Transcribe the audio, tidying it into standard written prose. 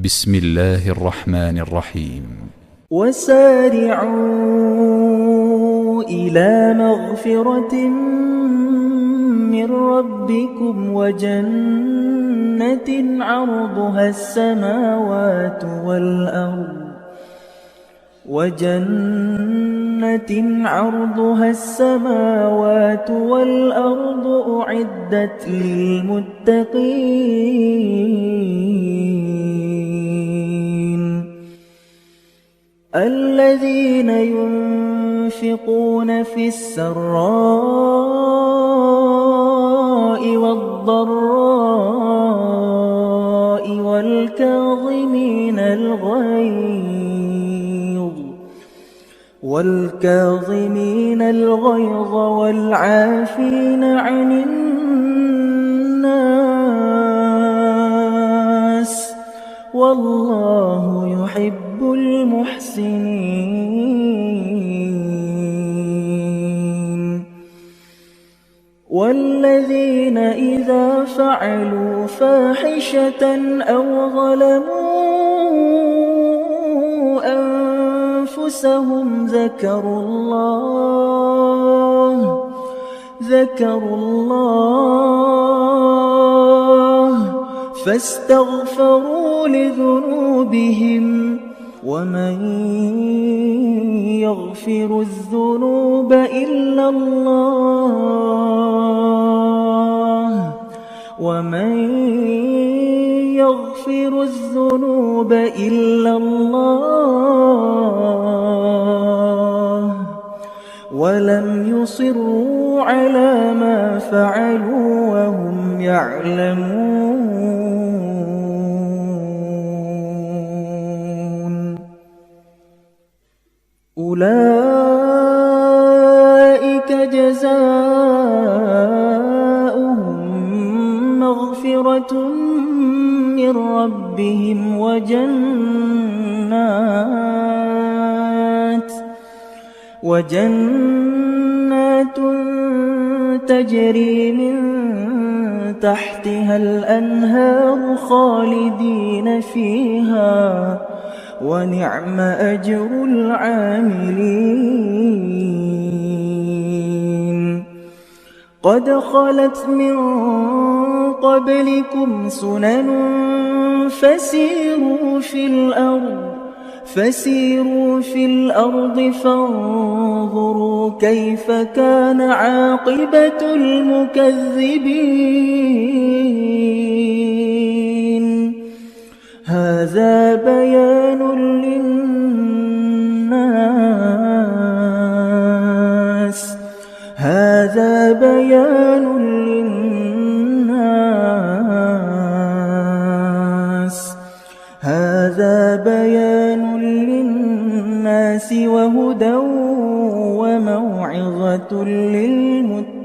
بسم الله الرحمن الرحيم. وسارعوا إلى مغفرة من ربكم وجنة عرضها السماوات والأرض أعدت للمتقين الذين ينفقون في السراء والضراء والكاظمين الغيظ والعافين عن الناس والله يحب المحسنين والذين إذا فعلوا فاحشة أو ظلموا أنفسهم ذكروا الله فاستغفروا لذنوبهم ومن يغفر الذنوب إلا الله ولم يصروا على ما فعلوا وهم يعلمون أولئك جزاؤهم مغفرة من ربهم وجنات تجري من تحتها الأنهار خالدين فيها ونعم أجر العاملين قد خلت من قبلكم سنن فسيروا في الأرض فانظروا كيف كان عاقبة المكذبين هذا بيان للناس وهدى وموعظة للمتقين.